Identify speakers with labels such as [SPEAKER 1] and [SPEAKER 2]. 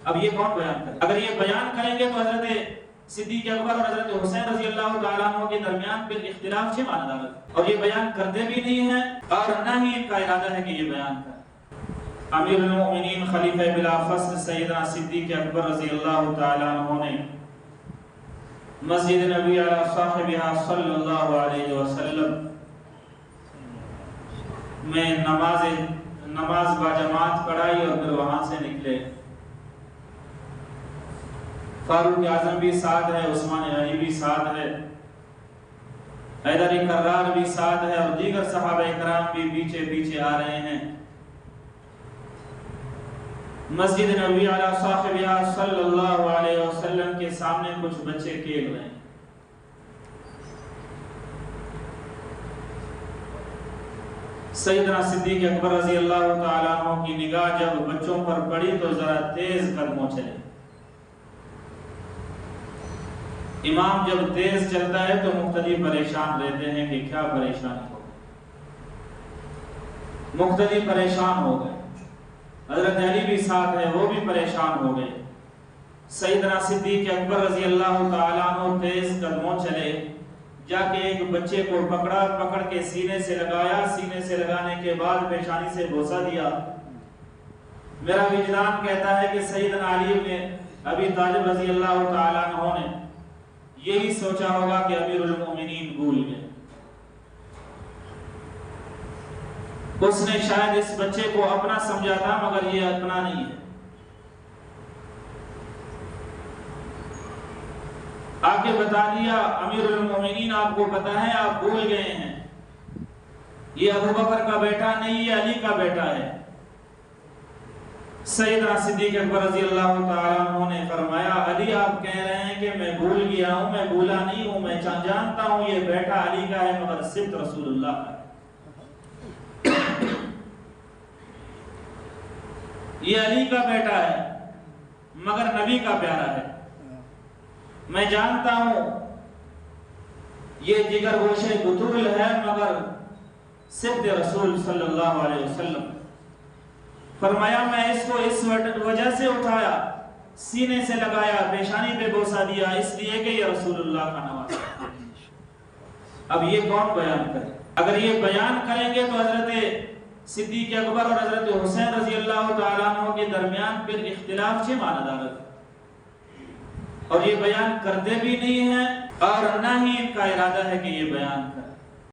[SPEAKER 1] اب یہ کون بیان کرے؟ اگر یہ بیان کریں گے تو حضرت صدیق اکبر اور حضرت حسین رضی اللہ تعالیٰ عنہ کے درمیان پھر اختلاف چھ مانا دار ہے، اور یہ بیان کرتے بھی نہیں ہیں اور نہ ہی ان کا ارادہ ہے کہ یہ بیان کریں۔ امیر المؤمنین خلیفہ بلا فصل سیدنا صدیق اکبر رضی اللہ تعالیٰ عنہ نے مسجد نبی علی صاحبہ صلی اللہ علیہ وسلم میں نماز باجماعت پڑھائی اور پھر وہاں سے نکلے۔ فاروق اعظم بھی ساتھ ہے، عثمان غنی بھی ساتھ ہے، حیدر کرار بھی ساتھ ہے، اور دیگر صحابہ کرام بھی پیچھے پیچھے آ رہے ہیں۔ مسجد نبوی علی صاحبہ صلی اللہ علیہ وسلم کے سامنے کچھ بچے کھیل رہے ہیں۔ سیدنا صدیق اکبر رضی اللہ تعالیٰ عنہ کی نگاہ جب بچوں پر پڑی تو ذرا تیز قدموں چلے۔ امام جب تیز چلتا ہے تو مقتدی پریشان رہتے ہیں کہ کیا پریشانی ہو گئی۔ مقتدی پریشان ہو گئے، حضرت علی بھی ساتھ ہے، وہ بھی پریشان ہو گئے۔ سیدنا صدیق اکبر رضی اللہ تعالیٰ عنہ تیز قدموں چلے، جا کے ایک بچے کو پکڑا، پکڑ کے سینے سے لگایا، سینے سے لگانے کے بعد پیشانی سے بوسہ دیا۔ میرا وجدان کہتا ہے کہ سیدنا علی بن ابی طالب رضی اللہ تعالیٰ عنہ نے یہی سوچا ہوگا کہ امیر المومنین بھول گئے۔ اس نے شاید اس بچے کو اپنا سمجھا تھا، مگر یہ اپنا نہیں ہے۔ آگے بتا دیا امیر المومنین آپ کو پتا ہے آپ بھول گئے ہیں، یہ ابو بکر کا بیٹا نہیں، یہ علی کا بیٹا ہے۔ سیدنا صدیق اکبر رضی اللہ تعالیٰ عنہ نے فرمایا علی آپ کہہ رہے ہیں کہ میں بھول گیا ہوں، میں بھولا نہیں ہوں، میں جانتا ہوں یہ بیٹا علی کا ہے، مگر صرف رسول اللہ کا ہے۔ یہ علی کا بیٹا ہے مگر نبی کا پیارا ہے۔ میں جانتا ہوں یہ جگر گوشے بطول ہے مگر صدق رسول صلی اللہ علیہ وسلم۔ فرمایا میں اس کو اس وجہ سے اٹھایا، سینے سے لگایا، پیشانی پہ بوسہ دیا، اس لیے کہ یہ رسول اللہ کا نواز ہے۔ اب یہ کون بیان کرے؟ اگر یہ بیان کریں گے تو حضرت صدیق اکبر اور حضرت حسین رضی اللہ تعالیٰ عنہ کے درمیان پھر اختلاف چھ مانا دار ہے، اور یہ بیان کرتے بھی نہیں ہیں اور نہ ہی ان کا ارادہ ہے کہ یہ بیان کریں۔